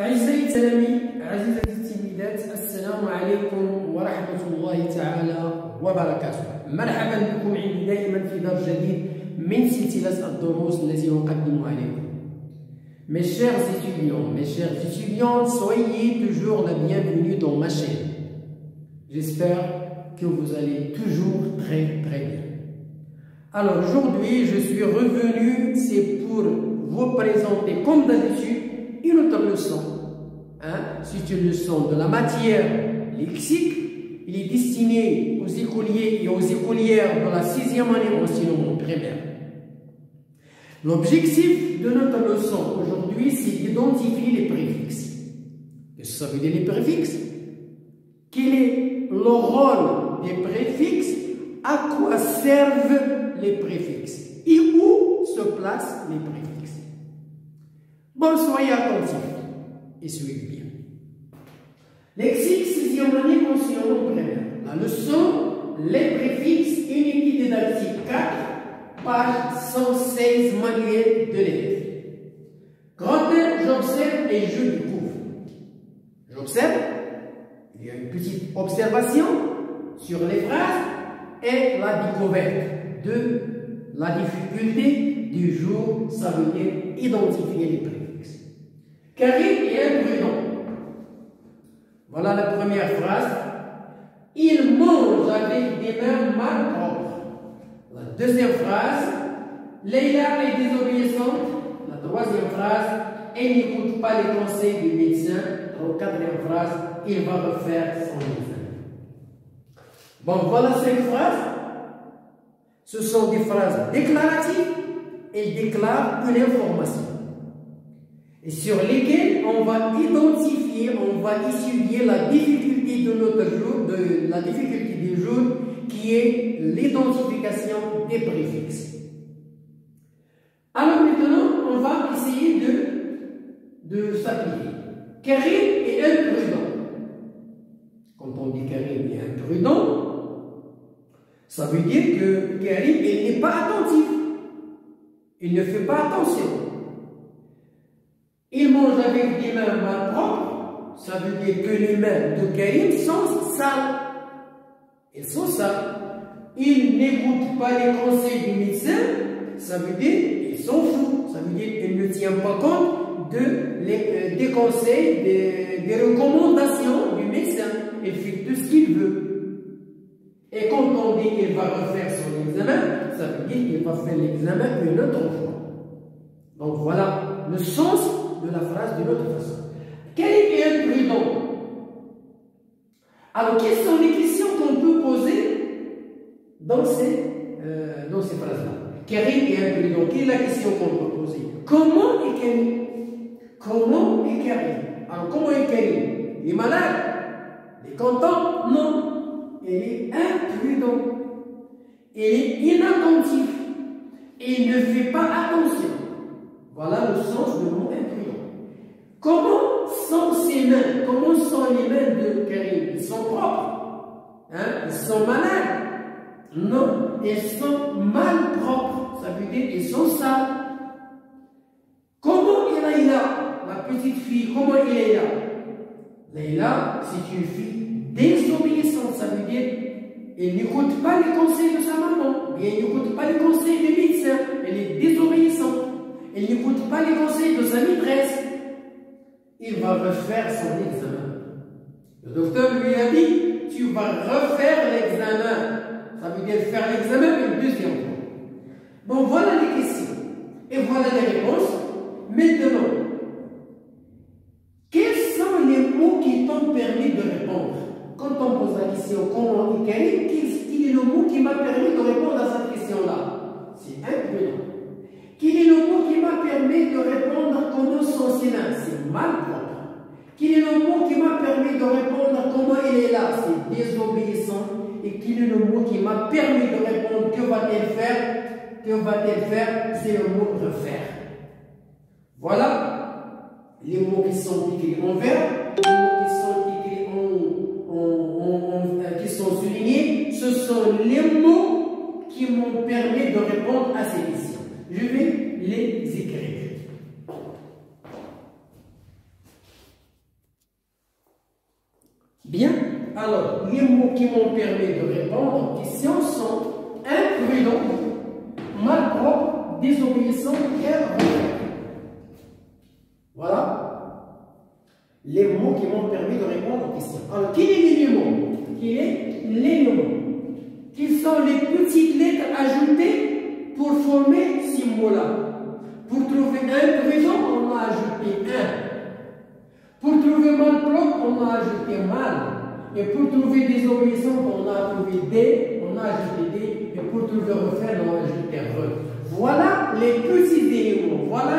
أعزائي التلاميذ، عزيزتي التلميذات، السلام عليكم ورحمة الله تعالى وبركاته. مرحبا بكم عندي دائما في درس جديد من سلسلة الدروس التي أقدمها لكم. Mes chers étudiants, soyez toujours la bienvenue dans ma chaîne. J'espère que vous allez toujours très bien. Alors aujourd'hui, je suis revenu, c'est pour vous présenter comme d'habitude une autre leçon. C'est une leçon de la matière lexique. Il est destiné aux écoliers et aux écolières de la 6e année d'enseignement primaire. L'objectif de notre leçon aujourd'hui, c'est d'identifier les préfixes. Qu'est-ce que ça veut dire les préfixes? Quel est le rôle des préfixes? À quoi servent les préfixes? Et où se placent les préfixes? Bon, soyez attentifs et suivez bien. Lexique 6e année enseignement primaire. La leçon, les préfixes, unité didactique 4, page 116, manuel de l'élève. Grand 1, j'observe et je découvre. J'observe, il y a une petite observation sur les phrases et la découverte de la difficulté du jour, ça veut dire identifier les préfixes. Karim est imprudent. Voilà la première phrase. Il mange avec des mains mal propres. La deuxième phrase. Leïla est désobéissante. La troisième phrase. Elle n'écoute pas les conseils du médecin. La quatrième phrase. Il va refaire son examen. Bon, voilà 5 phrases. Ce sont des phrases déclaratives. Elles déclarent une information. Et sur lesquelles on va identifier, on va étudier la difficulté de notre jour, la difficulté du jour, qui est l'identification des préfixes. Alors maintenant, on va essayer de s'appliquer. Karim est imprudent. Quand on dit Karim est imprudent, ça veut dire que Karim n'est pas attentif. Il ne fait pas attention. Il mange avec des mains mal propres, ça veut dire que les mains de Karim sont sales. Elles sont sales. Il n'écoute pas les conseils du médecin, ça veut dire qu'ils sont fous. Ça veut dire qu'il ne tient pas compte des conseils, des recommandations du médecin. Il fait tout ce qu'il veut. Et quand on dit qu'il va refaire son examen, ça veut dire qu'il va faire l'examen une autre fois. Donc voilà le sens de la phrase d'une autre façon. Quel est imprudent? Alors, quelles sont les questions qu'on peut poser dans ces phrases-là? Karim est imprudent. Quelle est la question qu'on peut poser? Comment est Karim? Comment est Karim? Alors, comment est Karim? Il est malade? Il est content? Non. Il est imprudent. Il est inattentif. Il ne fait pas attention. Voilà le sens du mot imprudent. Comment sont ses mains? Comment sont les mains de Karim? Ils sont propres. Ils sont malades? Non, ils sont mal propres. Ça veut dire qu'ils sont sales. Comment est Leïla, la petite fille? Comment est Leïla? Leïla, c'est une fille désobéissante. Ça veut dire qu'elle n'écoute pas les conseils de sa maman. Elle n'écoute pas les conseils du médecin. Elle est désobéissante. Elle n'écoute pas les conseils de sa maîtresse. Il va refaire son examen. Le docteur lui a dit, tu vas refaire l'examen. Ça veut dire faire l'examen une deuxième fois. Bon, voilà les questions. Et voilà les réponses. Maintenant, quels sont les mots qui t'ont permis de répondre? Quand on pose la question, comment est Karim, quel est le mot qui m'a permis de répondre à cette question-là? C'est imprudent. Quel est le mot qui m'a permis de répondre comment sont ses mains? C'est mal propre. Quel est le mot qui m'a permis de répondre comment il est là? C'est désobéissant. Et quel est le mot qui m'a permis de répondre que va-t-elle faire? Que va-t-elle faire? C'est le mot refaire. Voilà les mots qui sont écrits en vert, les mots qui sont écrits qui sont soulignés. Ce sont les mots qui m'ont permis de répondre à ces questions. Je vais les écrire. Alors, les mots qui m'ont permis de répondre aux questions sont imprudent, malpropre, désobéissant et rebelle. Voilà les mots qui m'ont permis de répondre aux questions. Alors, quel est l'élément? Quel est l'élément? Quelles sont les petites lettres ajoutées pour former ces mots-là? Pour trouver imprudent, on a ajouté un. Pour trouver malpropre, on a ajouté mal. Et pour trouver désobéissant, on a trouvé des, on a ajouté des. Et pour trouver refaire, on a ajouté re. Voilà les petits éléments. Voilà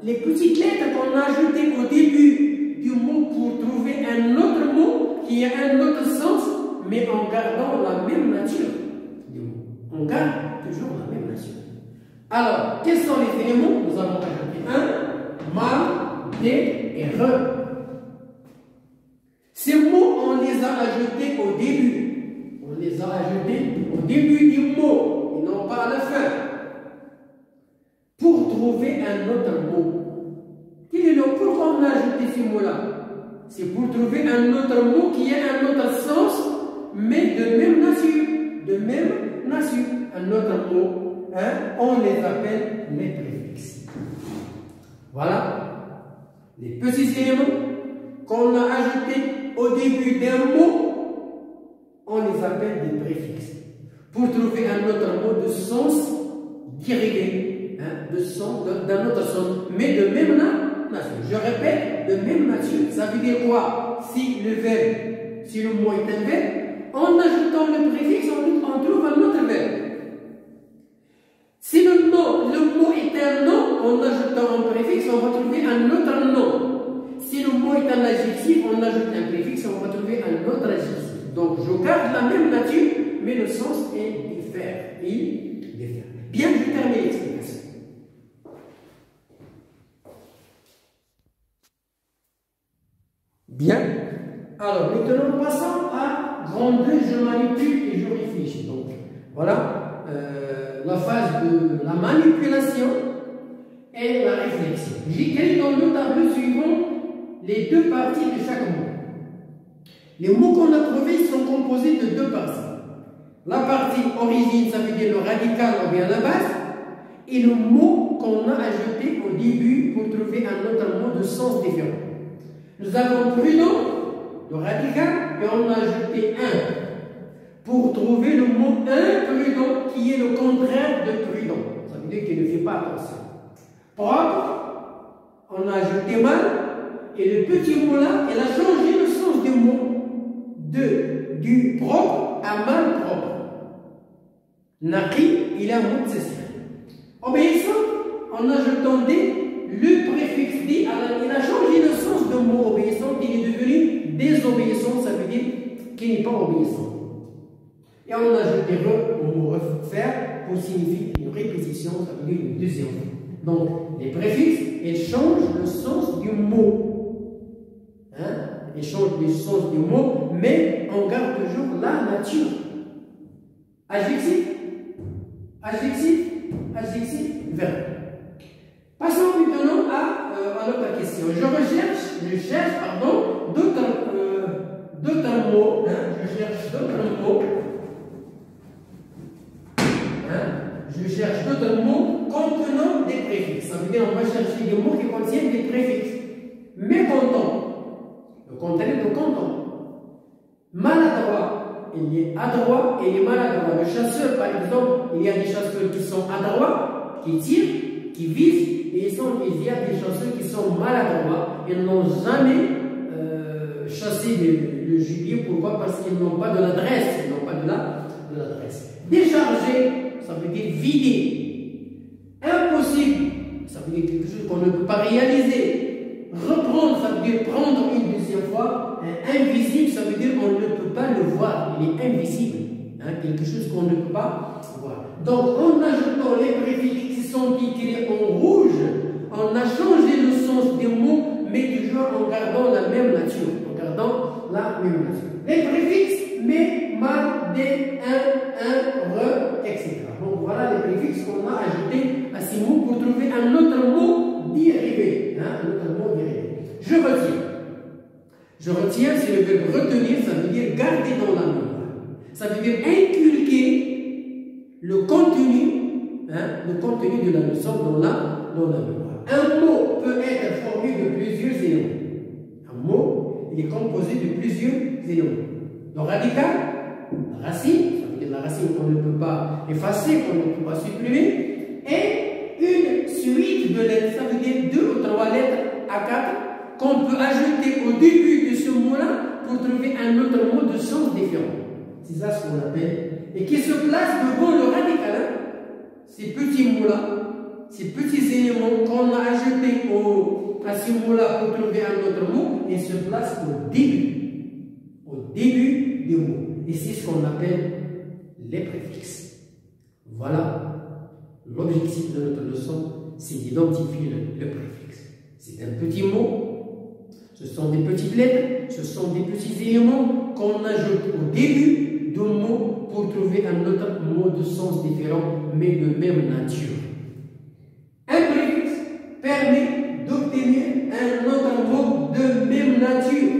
les petites lettres qu'on a ajoutées au début du mot pour trouver un autre mot qui a un autre sens, mais en gardant la même nature du mot. On garde toujours la même nature. Alors, quels sont les éléments? Nous avons ajouté un, mal, des et re. Ces mots, on les a ajoutés au début. On les a ajoutés au début du mot, et non pas à la fin. Pour trouver un autre mot. Quel est le pourquoi on a ajouté ces mots-là? C'est pour trouver un autre mot qui a un autre sens, mais de même nature. De même nature. Un autre mot, hein, on les appelle les préfixes. Voilà les petits éléments qu'on a ajoutés au début d'un mot, on les appelle des préfixes. Pour trouver un autre mot de sens dérivé, hein, de sens d'un autre sens, mais de même nature. Je répète, de même nature. Ça veut dire quoi? Si le verbe, si le mot est un verbe, en ajoutant le préfixe, on trouve un autre verbe. Si le mot est un nom, en ajoutant un préfixe, on va trouver un autre nom. Si le mot est un adjectif, on ajoute un préfixe, on va trouver un autre adjectif. Donc, je garde la même nature, mais le sens est différent. Bien, je termine l'explication. Bien. Alors, maintenant, passons à grand 2, je manipule et je réfléchis. Donc, voilà la phase de la manipulation et la réflexion. J'écris dans le tableau suivant les deux parties de chaque mot. Les mots qu'on a trouvés sont composés de deux parties. La partie origine, ça veut dire le radical ou bien la base, et le mot qu'on a ajouté au début pour trouver un autre mot de sens différent. Nous avons prudent, le radical, et on a ajouté un pour trouver le mot imprudent qui est le contraire de prudent. Ça veut dire qu'il ne fait pas attention. Propre, on a ajouté mal, et le petit mot là, il a changé le sens du mot du propre à mal propre. Naqi, il a un mot de cessation. Obéissant, en ajoutant des, le préfixe dit, il a changé le sens du mot obéissant, il est devenu désobéissant, ça veut dire qu'il n'est pas obéissant. Et on a ajouté re au mot refaire pour signifier une répétition, ça veut dire une deuxième fois. Donc, les préfixes, ils changent le sens du mot. Hein? Ils changent le sens du mot, mais on garde toujours la nature. Adjectif, adjectif, adjectif, verbe. Passons maintenant à notre question. Je cherche d'autres mots. Hein? Je cherche d'autres mots. Je cherche d'autres mots contenant des préfixes. Ça veut dire qu'on va chercher des mots qui contiennent des préfixes. Mécontent. Le contraire de content. Maladroit. Il y a adroit et il est maladroit. Le chasseur, par exemple, il y a des chasseurs qui sont adroits, qui tirent, qui visent, et il y a des chasseurs qui sont maladroits. Ils n'ont jamais chassé le gibier. Pourquoi? Parce qu'ils n'ont pas de l'adresse. Ils n'ont pas de l'adresse. Décharger. Ça veut dire vider. Impossible, ça veut dire quelque chose qu'on ne peut pas réaliser. Reprendre, ça veut dire prendre une deuxième fois. Invisible, ça veut dire qu'on ne peut pas le voir. Il est invisible. Hein, quelque chose qu'on ne peut pas voir. Donc, en ajoutant les préfixes qui sont écrits en rouge, on a changé le sens des mots, mais toujours en gardant la même nature. En gardant la même nature. Les préfixes, mais, mal, des, un, re, etc. Donc voilà les préfixes qu'on a ajoutés à ces mots pour trouver un autre mot dérivé. Hein, un autre mot dérivé. Je retire. Je retiens, c'est le verbe retenir, ça veut dire garder dans la mémoire. Ça veut dire inculquer le contenu de la leçon dans la mémoire. Un mot peut être formé de plusieurs éléments. Un mot, il est composé de plusieurs éléments. Le radical, la racine, ça veut dire la racine qu'on ne peut pas effacer, qu'on ne peut pas supprimer, et une suite de lettres, ça veut dire 2 ou 3 lettres à 4 qu'on peut ajouter au début de ce mot-là pour trouver un autre mot de sens différent. C'est ça ce qu'on appelle, et qui se place devant le radical. Ces petits mots-là, ces petits éléments qu'on a ajoutés à ce mot-là pour trouver un autre mot, ils se placent au début du mot. Et c'est ce qu'on appelle les préfixes. Voilà l'objectif de notre leçon, c'est d'identifier le préfixe. C'est un petit mot, ce sont des petites lettres, ce sont des petits éléments qu'on ajoute au début du mot pour trouver un autre mot de sens différent, mais de même nature. Un préfixe permet d'obtenir un autre mot de même nature.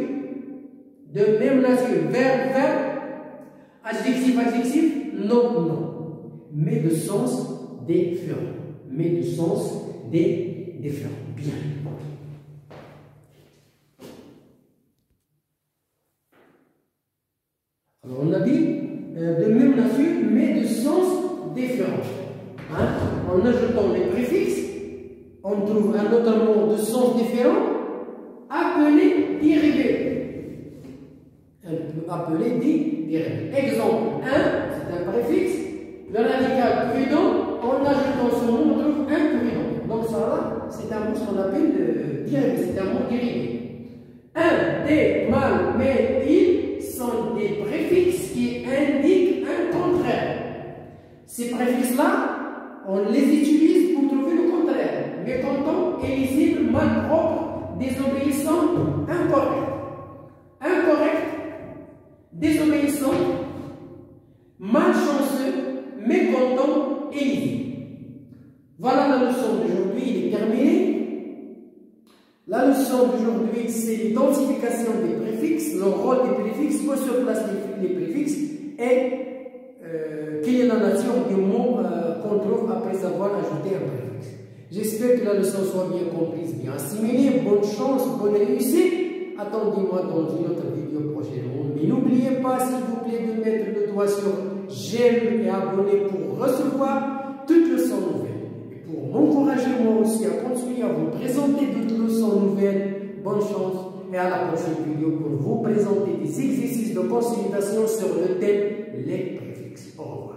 De même nature. Verbe, verbe, adjectif, adjectif, non. Mais de sens différent. Bien. Alors on a dit de même nature, mais de sens différent. En ajoutant les préfixes, on trouve un autre mot de sens différent appelé dérivé. Exemple, 1, c'est un préfixe. Le radical prudent, en ajoutant ce mot, on trouve imprudent. Donc ça là, c'est un mot qu'on appelle dérivé, c'est un mot dérivé. Un, des, mal, mais, il sont des préfixes qui indiquent un contraire. Ces préfixes-là, on les utilise pour trouver le contraire. Mécontent, illisible, malpropre, désobéissant, incorrect. Incorrect, désobéissant, malchanceux, mécontent, illisible. Voilà la leçon d'aujourd'hui, il est terminé. La leçon d'aujourd'hui, c'est l'identification des préfixes, le rôle des préfixes, où se placent les préfixes et quelle est la nature du mot qu'on trouve après avoir ajouté un préfixe. J'espère que la leçon soit bien comprise, bien assimilée. Bonne chance, bonne réussite. Attendez-moi dans une autre vidéo prochainement. Mais n'oubliez pas, s'il vous plaît, de mettre le doigt sur j'aime et abonner pour recevoir toutes les leçons nouvelles. Et pour m'encourager moi aussi à continuer à vous présenter d'autres leçons nouvelles, bonne chance et à la prochaine vidéo pour vous présenter des exercices de consolidation sur le thème les préfixes. Au revoir.